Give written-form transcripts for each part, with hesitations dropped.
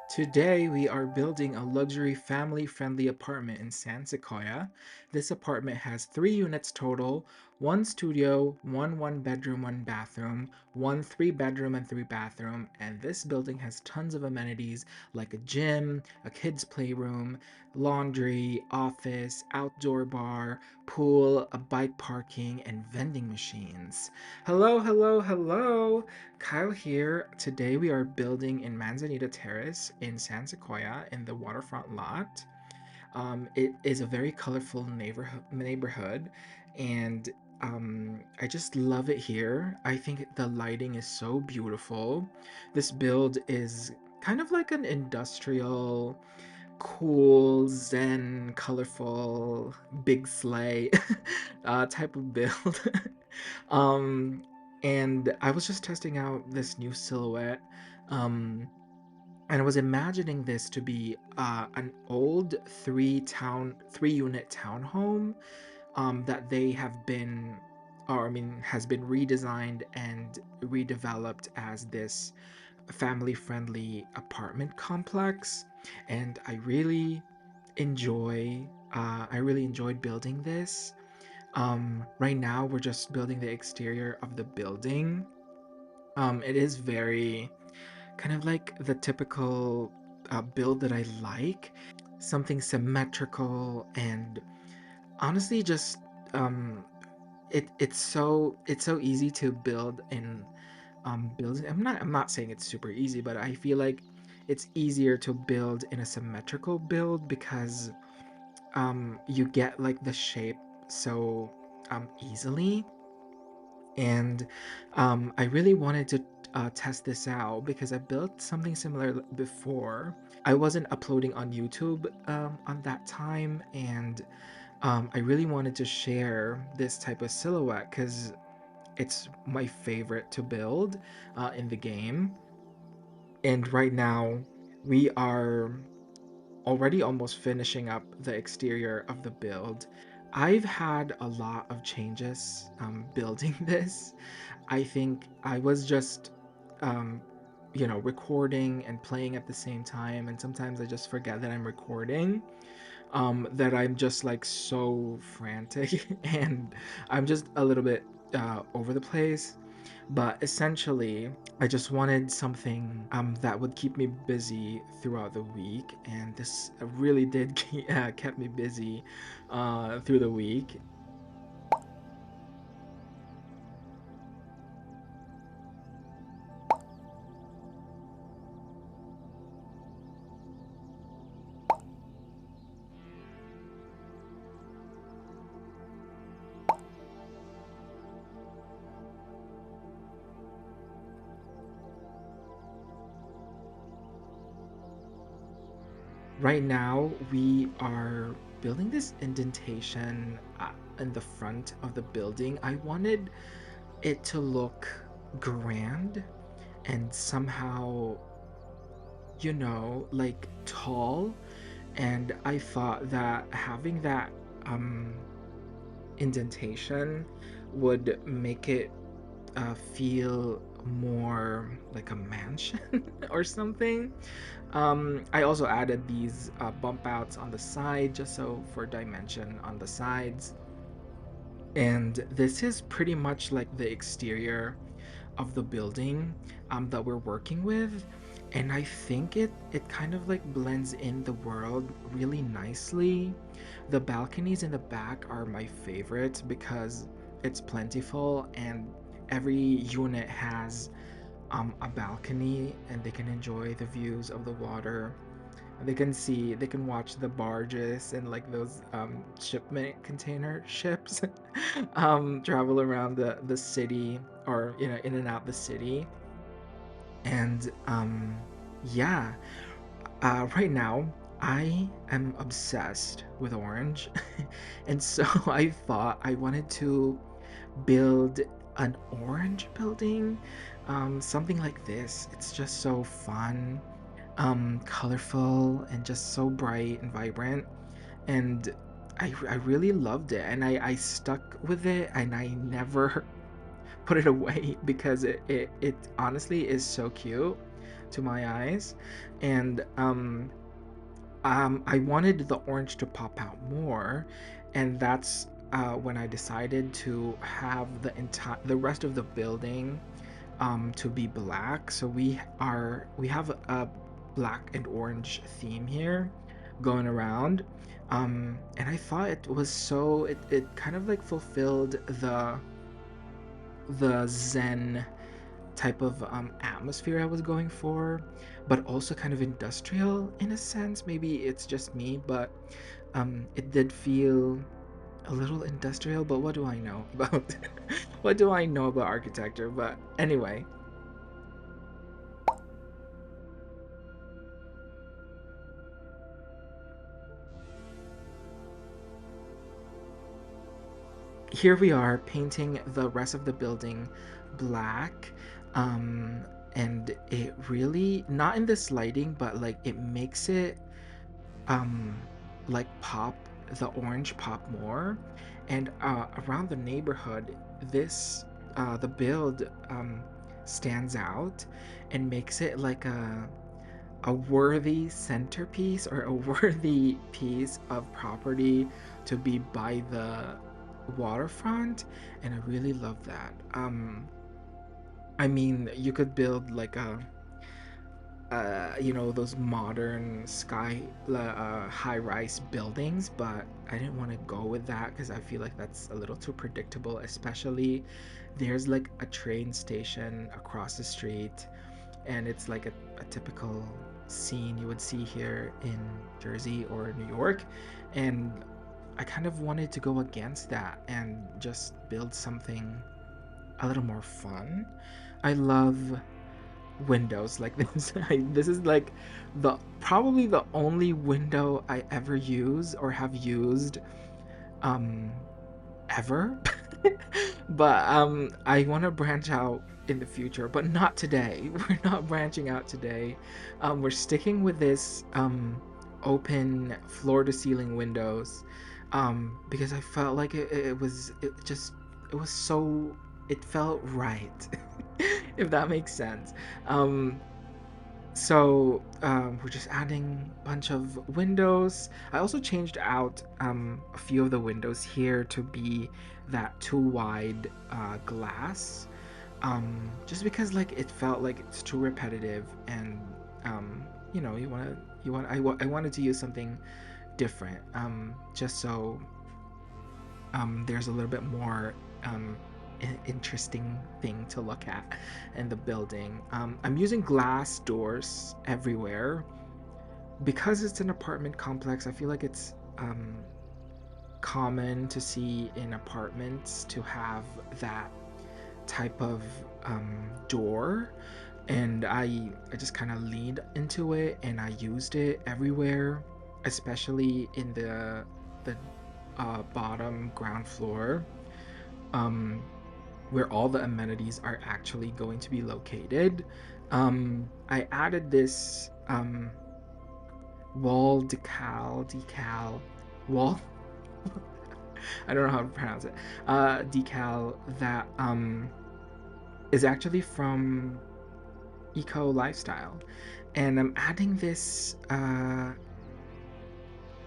Today, we are building a luxury family friendly apartment in San Sequoia. This apartment has 3 units total: one studio, one bedroom, one bathroom, one 3 bedroom and 3 bathroom, and this building has tons of amenities like a gym, a kids' playroom, laundry, office, outdoor bar, pool, a bike parking, and vending machines. Hello, hello, hello! Kyle here. Today we are building in Manzanita Terrace in San Sequoia in the waterfront lot. It is a very colorful neighborhood, and I just love it here. I think the lighting is so beautiful. This build is kind of like an industrial, cool, zen, colorful, big sleigh type of build. um, and I was just testing out this new silhouette. Um, and I was imagining this to be an old 3 unit townhome that they have been, or I mean, has been redesigned and redeveloped as this family-friendly apartment complex. And I really enjoyed building this. Right now we're just building the exterior of the building. It is very kind of like the typical build that I like, something symmetrical and honestly just um, it's so easy to build in building. I'm not saying it's super easy, but I feel like it's easier to build in a symmetrical build because you get like the shape so easily. And I really wanted to test this out because I built something similar before. I wasn't uploading on YouTube on that time, and I really wanted to share this type of silhouette because it's my favorite to build in the game. And right now, we are already almost finishing up the exterior of the build. I've had a lot of changes building this. I think I was just, um, recording and playing at the same time, and sometimes I just forget that I'm recording. That I'm just like so frantic and I'm just a little bit over the place. But essentially, I just wanted something that would keep me busy throughout the week, and this really did kept me busy through the week. Right now, we are building this indentation in the front of the building. I wanted it to look grand and somehow, like tall. And I thought that having that um, indentation would make it feel more like a mansion or something. I also added these bump outs on the side just so for dimension on the sides. And this is pretty much like the exterior of the building that we're working with. And I think it kind of like blends in the world really nicely. The balconies in the back are my favorite because it's plentiful and every unit has a balcony and they can enjoy the views of the water. They can watch the barges and like those shipment container ships travel around the city, or in and out the city. And yeah, right now I am obsessed with orange. And so I thought I wanted to build an orange building, something like this. It's just so fun, colorful, and just so bright and vibrant. And I really loved it, and I stuck with it, and I never put it away because it honestly is so cute. to my eyes. And I wanted the orange to pop out more, and that's when I decided to have the rest of the building to be black. So we have a black and orange theme here going around. And I thought it was it kind of like fulfilled the zen type of atmosphere I was going for, but also kind of industrial in a sense. Maybe it's just me, but it did feel a little industrial. But what do I know about what do I know about architecture? But anyway, here we are painting the rest of the building black. Um, and it really, not in this lighting, but like it makes it um like pop the orange pop more. And around the neighborhood, this the build stands out and makes it like a worthy centerpiece or a worthy piece of property to be by the waterfront. And I really love that. I mean, you could build like a you know, those modern high-rise buildings, but I didn't want to go with that because I feel like that's a little too predictable. Especially there's like a train station across the street, and it's like a typical scene you would see here in Jersey or New York. And I kind of wanted to go against that and just build something a little more fun. I love windows like this. This is like the probably the only window I ever use or have used um ever. But I want to branch out in the future, but not today. We're not branching out today. We're sticking with this open floor to ceiling windows because I felt like it was so it felt right. If that makes sense. Um we're just adding a bunch of windows. I also changed out a few of the windows here to be that too wide glass. Just because like it felt like it's too repetitive, and you know, I wanted to use something different. Just so there's a little bit more interesting thing to look at in the building. I'm using glass doors everywhere because it's an apartment complex. I feel like it's common to see in apartments to have that type of door, and I just kind of leaned into it and I used it everywhere, especially in the bottom ground floor. Um, where all the amenities are actually going to be located. I added this wall decal wall. I don't know how to pronounce it. Decal that is actually from Eco Lifestyle, and I'm adding this.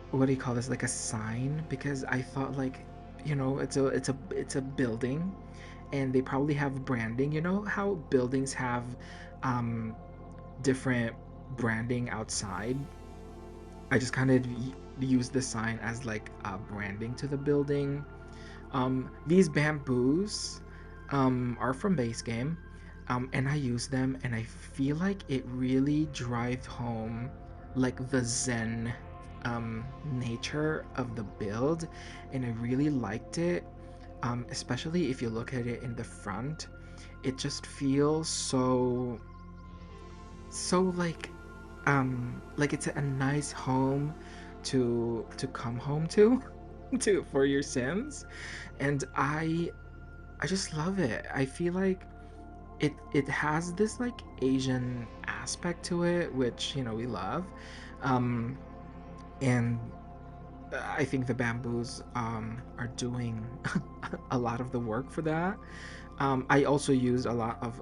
What do you call this? Like a sign, because I thought like, you know, it's a building, and they probably have branding. You know how buildings have um, different branding outside. I just kind of use the sign as like branding to the building. These bamboos are from base game, and I use them, and I feel like it really drives home like the zen nature of the build, and I really liked it. Especially if you look at it in the front, it just feels so like it's a nice home to come home to to for your Sims. And I just love it. I feel like it has this like Asian aspect to it, which, you know, we love. um and I think the bamboos are doing a lot of the work for that. I also used a lot of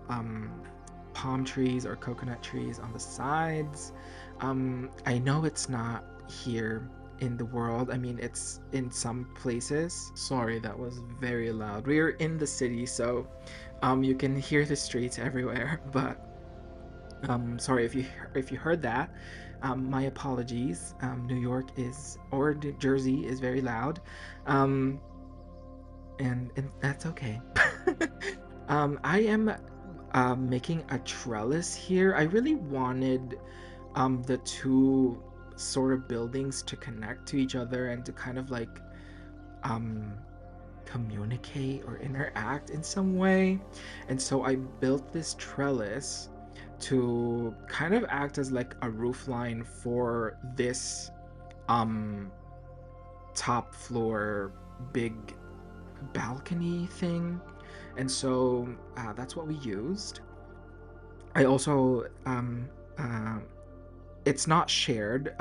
palm trees or coconut trees on the sides. I know it's not here in the world. I mean, it's in some places. Sorry, that was very loud. We're in the city, so you can hear the streets everywhere. But sorry if you heard that. My apologies. New York is or Jersey is very loud, um, and that's okay. I am making a trellis here. I really wanted the two sort of buildings to connect to each other and to kind of like um communicate or interact in some way. And so I built this trellis to kind of act as like a roof line for this um top floor big balcony thing. And so that's what we used. I also uh, it's not shared.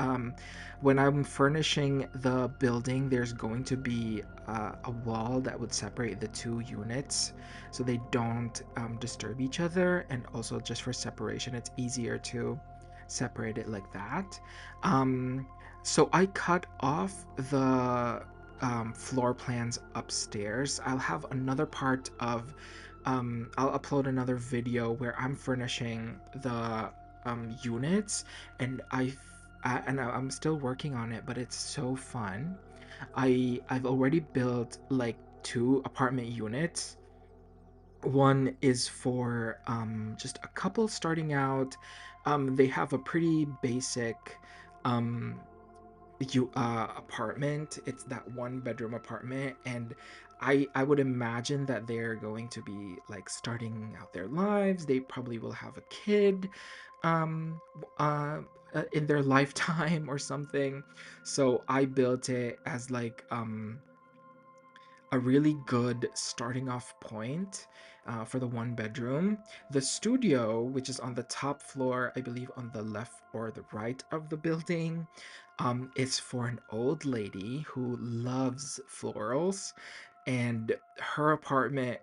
When I'm furnishing the building, there's going to be a wall that would separate the two units so they don't disturb each other. And also, just for separation, it's easier to separate it like that. Um, so I cut off the floor plans upstairs. I'll have another part of I'll upload another video where I'm furnishing the units, and I'm still working on it, but it's so fun. I've already built like two apartment units. One is for just a couple starting out. They have a pretty basic um apartment. It's that one bedroom apartment, and I would imagine that they're going to be like starting out their lives. They probably will have a kid um uh in their lifetime or something. So I built it as like a really good starting off point for the one bedroom. The studio, which is on the top floor, I believe on the left or the right of the building, is for an old lady who loves florals, and her apartment,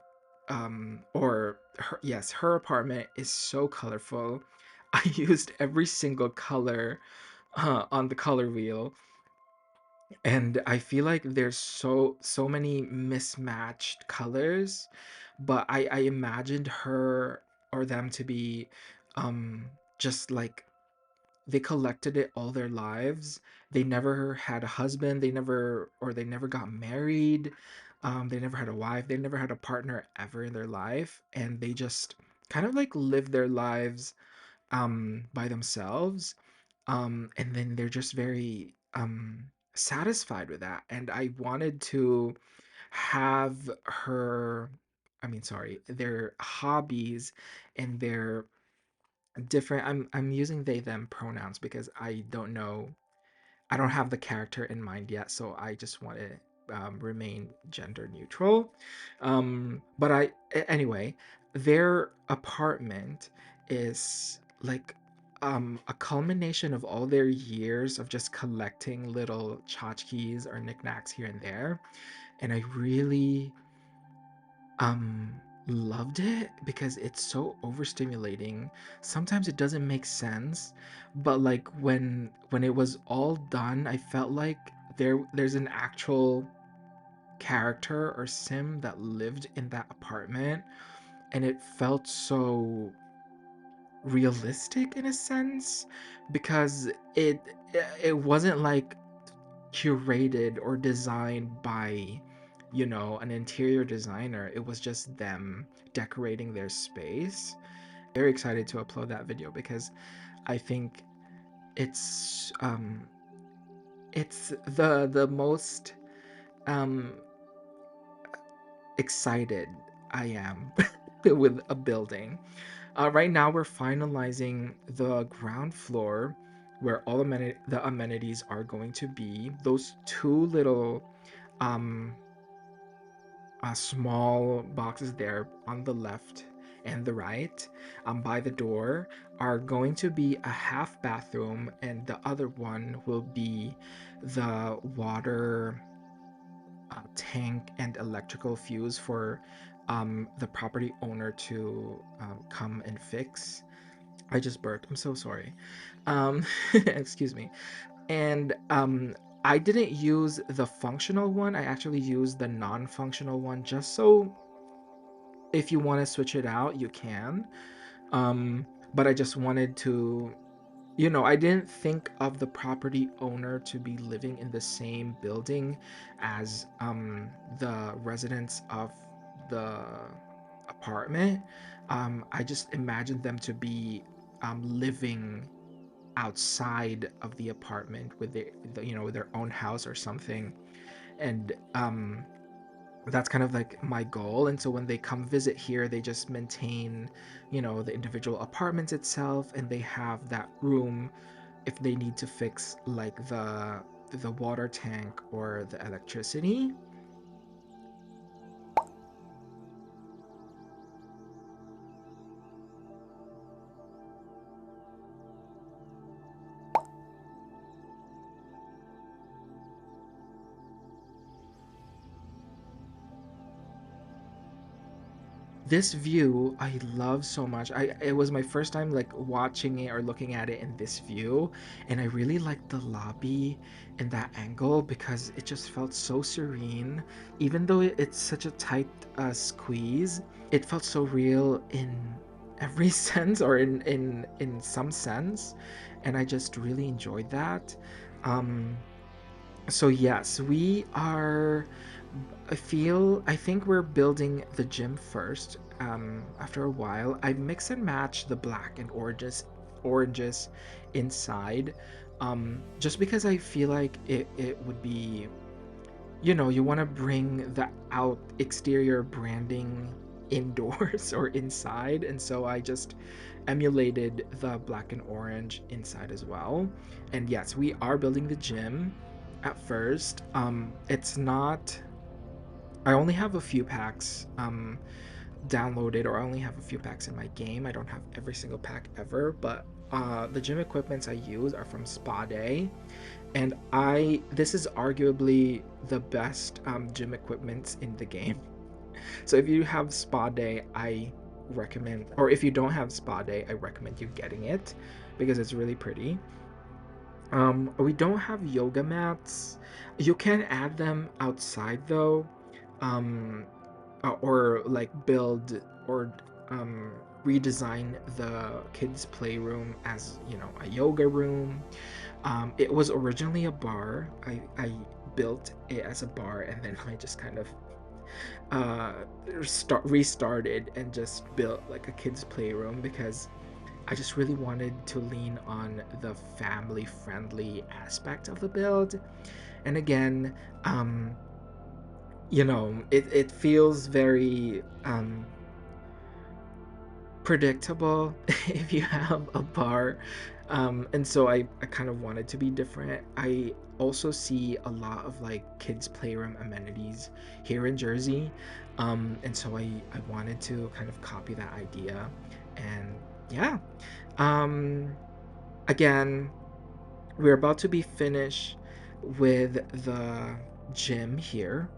yes, her apartment is so colorful. I used every single color on the color wheel, and I feel like there's so many mismatched colors, but I imagined her or them to be um just like they collected it all their lives. They never had a husband, they never got married. They never had a wife, they never had a partner ever in their life, and they just kind of like lived their lives by themselves, and then they're just very satisfied with that. And I wanted to have her, I mean, sorry, their hobbies and their different, I'm using they them pronouns because I don't have the character in mind yet, so I just want to remain gender neutral. But anyway, their apartment is like a culmination of all their years of just collecting little tchotchkes or knickknacks here and there, and I really um loved it because it's so overstimulating. Sometimes it doesn't make sense, but like when it was all done, I felt like there's an actual character or sim that lived in that apartment, and it felt so realistic in a sense because it wasn't like curated or designed by, an interior designer. It was just them decorating their space. Very excited to upload that video because I think it's it's the most um excited I am with a building. Right now we're finalizing the ground floor where all the amenities are going to be. Those two little um small boxes there on the left and the right, by the door, are going to be a half bathroom, and the other one will be the water tank and electrical fuse for the property owner to come and fix. I just burped. I'm so sorry. Excuse me. And I didn't use the functional one. I actually used the non-functional one just so if you want to switch it out, you can. But I just wanted to, I didn't think of the property owner to be living in the same building as the residents of the apartment. I just imagined them to be living outside of the apartment with with their own house or something. And that's kind of like my goal. And so when they come visit here, they just maintain, the individual apartments itself, and they have that room if they need to fix like the water tank or the electricity. This view I love so much. It was my first time like watching it or looking at it in this view, and I really liked the lobby in that angle because it just felt so serene. Even though it's such a tight squeeze, it felt so real in every sense, or in some sense, and I just really enjoyed that. Um, so yes, we are. I think we're building the gym first. After a while, I mix and match the black and oranges inside. Just because I feel like it would be, you want to bring the out exterior branding indoors or inside, and so I just emulated the black and orange inside as well. And yes, we are building the gym at first. It's not I only have a few packs downloaded, or I only have a few packs in my game. I don't have every single pack ever, but the gym equipments I use are from Spa Day, and I this is arguably the best gym equipments in the game. So if you have Spa Day, I recommend, or if you don't have Spa Day, I recommend you getting it because it's really pretty. We don't have yoga mats. You can add them outside though. Um, or like build or um, redesign the kids playroom as a yoga room. It was originally a bar. I built it as a bar, and then I just kind of uh restarted and just built like a kids playroom because I just really wanted to lean on the family friendly aspect of the build. And again, it feels very predictable if you have a bar. And so I kind of wanted to be different. I also see a lot of like kids playroom amenities here in Jersey. And so I wanted to kind of copy that idea. And yeah. Um Again, we're about to be finished with the gym here.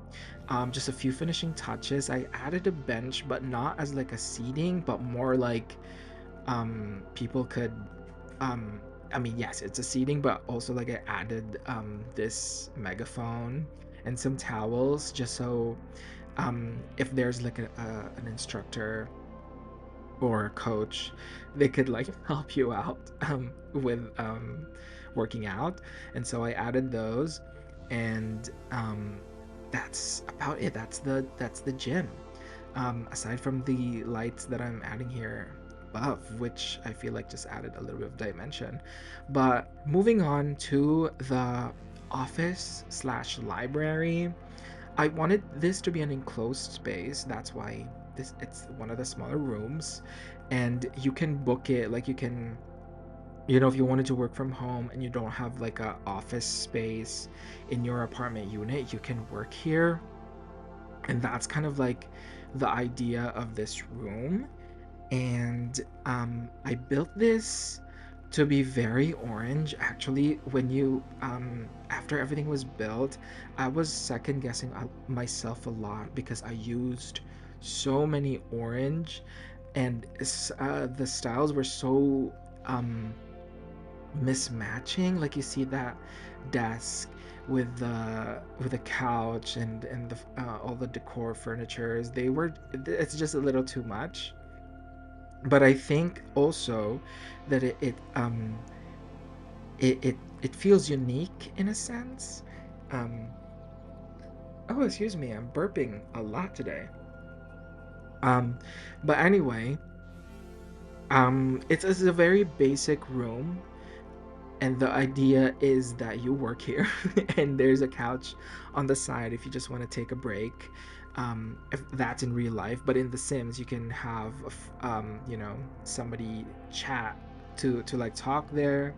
Just a few finishing touches. I added a bench, but not as like a seating, but more like people could um I mean, yes, it's a seating, but also like I added this megaphone and some towels just so if there's like an instructor or a coach, they could like help you out with working out. And so I added those, and that's about it. That's the gym. Aside from the lights that I'm adding here above, which I feel like just added a little bit of dimension. But moving on to the office slash library, I wanted this to be an enclosed space. That's why it's one of the smaller rooms, and you can book it like you can, if you wanted to work from home and you don't have like a office space in your apartment unit, you can work here. And that's kind of like the idea of this room. And I built this to be very orange. Actually, when you after everything was built, I was second guessing myself a lot because I used so many orange, and the styles were so um mismatching. Like you see that desk with the couch and the all the decor furnitures. It's just a little too much. But I think also that it feels unique in a sense. Um, oh, excuse me, I'm burping a lot today. Um, but anyway, it's a very basic room, and the idea is that you work here, and there's a couch on the side if you just want to take a break. If that's in real life, but in The Sims, you can have somebody chat to like talk there,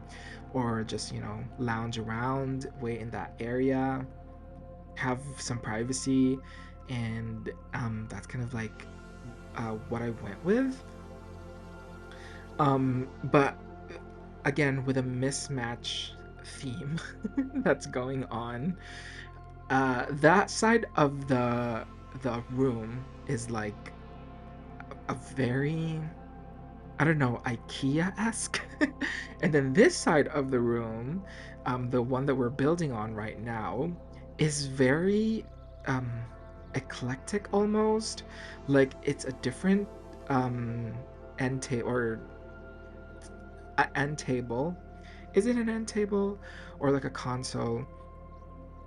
or just lounge around, wait in that area, have some privacy, and that's kind of like what I went with. But again, with a mismatch theme that's going on, that side of the room is like a very, I don't know, IKEA-esque. And then this side of the room, the one that we're building on right now, is very um eclectic almost. Like it's a different um end table, or a end table. Is it an end table or like a console?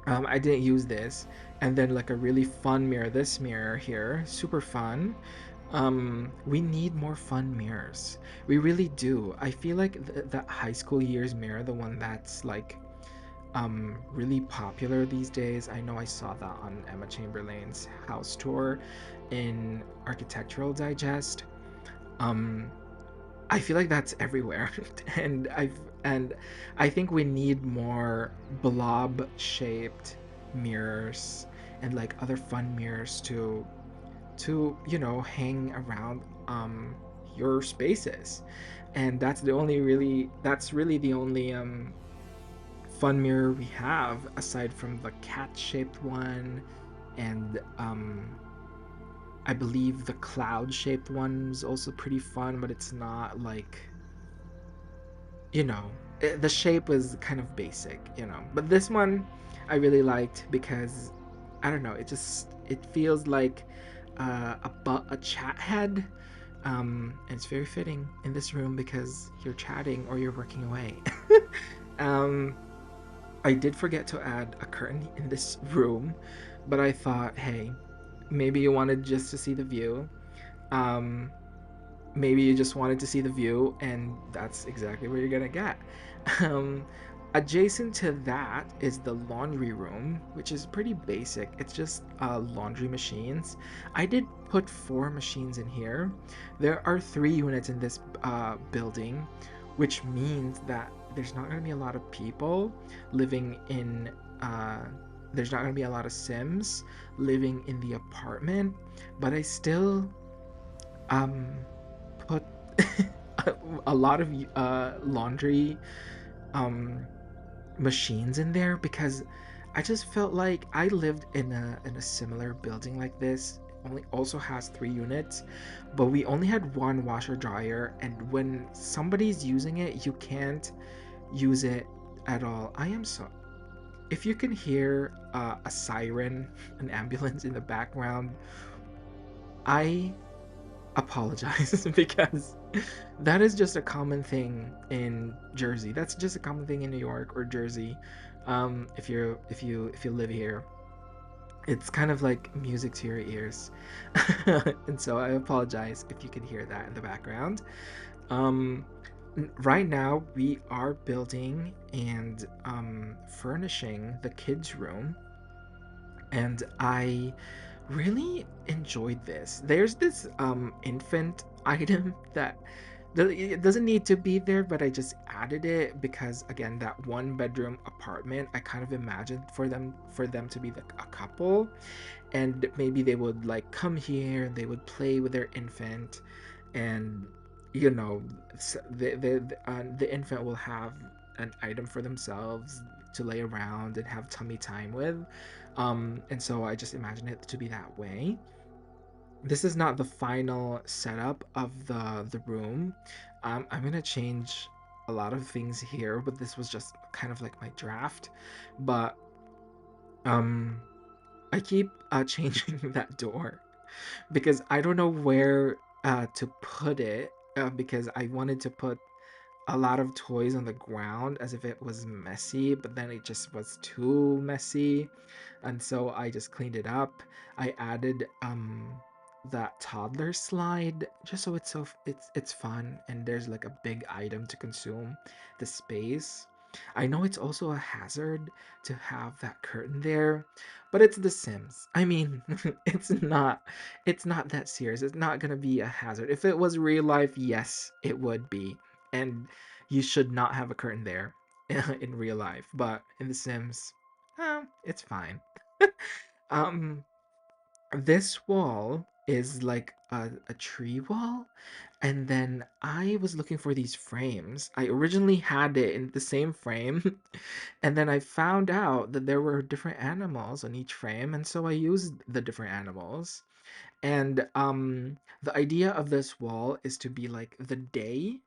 I didn't use this. And then like a really fun mirror. This mirror here, super fun. We need more fun mirrors. We really do. I feel like the high school years mirror, the one that's like really popular these days. I know I saw that on Emma Chamberlain's house tour in Architectural Digest. Um, I feel like that's everywhere. And I think we need more blob shaped mirrors and like other fun mirrors to hang around your spaces. And that's really the only fun mirror we have, aside from the cat shaped one, and I believe the cloud shaped one's also pretty fun, but it's not like, the shape was kind of basic. But this one I really liked because I don't know, it feels like a chat head. And it's very fitting in this room because you're chatting or you're working away. um, I did forget to add a curtain in this room, but I thought, hey, maybe you wanted just to see the view. Um, Maybe you just wanted to see the view, and that's exactly what you're gonna get. Um, Adjacent to that is the laundry room, which is pretty basic. It's just laundry machines. I did put 4 machines in here. There are 3 units in this building, which means that there's not gonna be a lot of people living in. There's not gonna be a lot of Sims living in the apartment, but I still um put a lot of laundry um machines in there because I just felt like I lived in a similar building like this. Only also has 3 units, but we only had one washer dryer, and when somebody's using it, you can't use it at all. I am so If you can hear a siren, an ambulance in the background, I apologize because that is just a common thing in Jersey. That's just a common thing in New York or Jersey. If you live here, it's kind of like music to your ears. And so I apologize if you can hear that in the background. Um, right now we are building and furnishing the kids' room, and I really enjoyed this. There's this infant item that it doesn't need to be there, but I just added it because again, that 1 bedroom apartment, I kind of imagined for them to be a couple, and maybe they would like come here and they would play with their infant, and you know the infant will have an item for themselves to lay around and have tummy time with. And so I just imagine it to be that way. this is not the final setup of the room. I'm gonna change a lot of things here, but this was just kind of like my draft. But um, I keep changing that door because I don't know where to put it. Because I wanted to put a lot of toys on the ground as if it was messy, but then it just was too messy, and so I just cleaned it up. I added that toddler slide just so it's fun, and there's like a big item to consume the space. I know it's also a hazard to have that curtain there, but it's The Sims. I mean, it's not that serious. It's not gonna be a hazard. If it was real life, yes, it would be. And you should not have a curtain there in real life, but in The Sims, it's fine. um, this wall is like a tree wall, and then I was looking for these frames. I originally had it in the same frame, and then I found out that there were different animals on each frame, and so I used the different animals. And the idea of this wall is to be like the day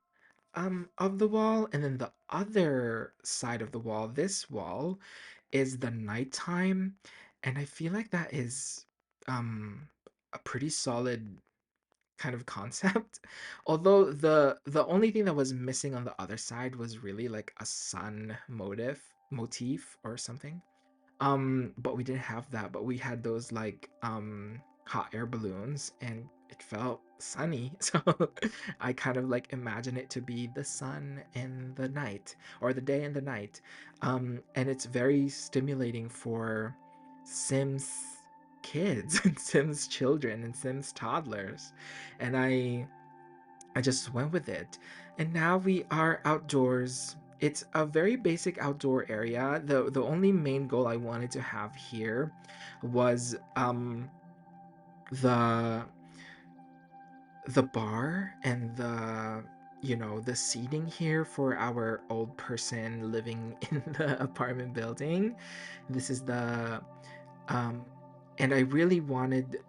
of the wall, and then the other side of the wall, this wall, is the nighttime. And I feel like that is um a pretty solid kind of concept. Although the only thing that was missing on the other side was really like a sun motif or something. But we didn't have that, but we had those like hot air balloons, and it felt sunny. So I kind of like imagine it to be the sun in the night, or the day and the night. And it's very stimulating for Sims kids and Sims children and Sims toddlers. And I just went with it. And now we are outdoors. It's a very basic outdoor area. The only main goal I wanted to have here was the the bar and the seating here for our old person living in the apartment building. This is the um and I really wanted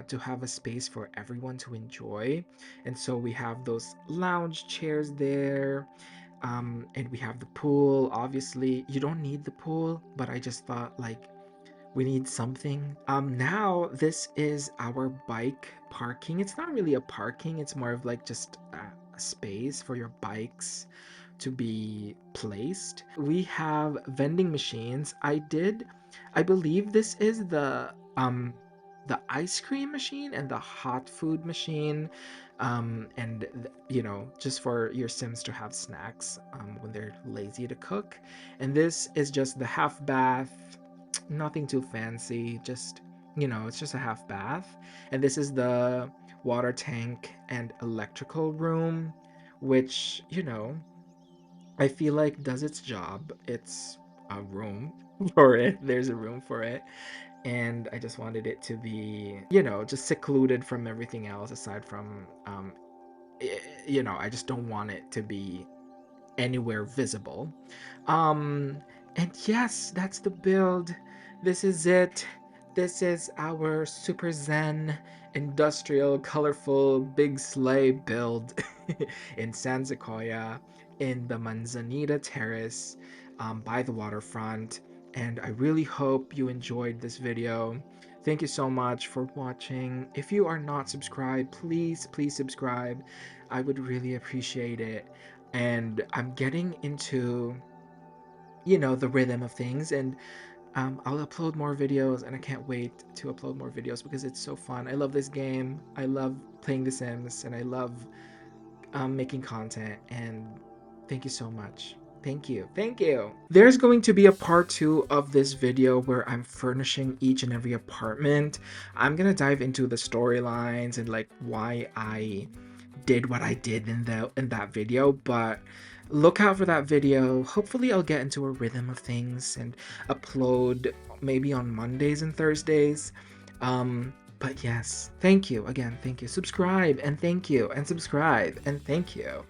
to have a space for everyone to enjoy. And so we have those lounge chairs there. And we have the pool. Obviously, you don't need the pool, but I just thought like we need something. Now this is our bike parking. It's not really a parking, it's more of like just a space for your bikes to be placed. We have vending machines. I believe this is the ice cream machine and the hot food machine. And just for your Sims to have snacks when they're lazy to cook. And this is just the half bath, nothing too fancy, just it's just a half bath. And this is the water tank and electrical room, which I feel like does its job. It's a room for it. There's a room for it. And I just wanted it to be, just secluded from everything else aside from I just don't want it to be anywhere visible. Um, and yes, that's the build. This is it. This is our super zen, industrial, colorful, big sleigh build in San Sequoia in the Manzanita Terrace by the waterfront. And I really hope you enjoyed this video. Thank you so much for watching. If you are not subscribed, please subscribe. I would really appreciate it. And I'm getting into the rhythm of things, and I'll upload more videos, and I can't wait to upload more videos because it's so fun. I love this game. I love playing The Sims, and I love making content. And thank you so much. Thank you. There's going to be a part 2 of this video where I'm furnishing each and every apartment. I'm gonna dive into the storylines and like why I did what I did in that video. But look out for that video. Hopefully I'll get into a rhythm of things and upload maybe on Mondays and Thursdays. But yes, thank you again. Thank you. Subscribe and thank you, and subscribe and thank you.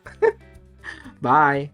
Bye.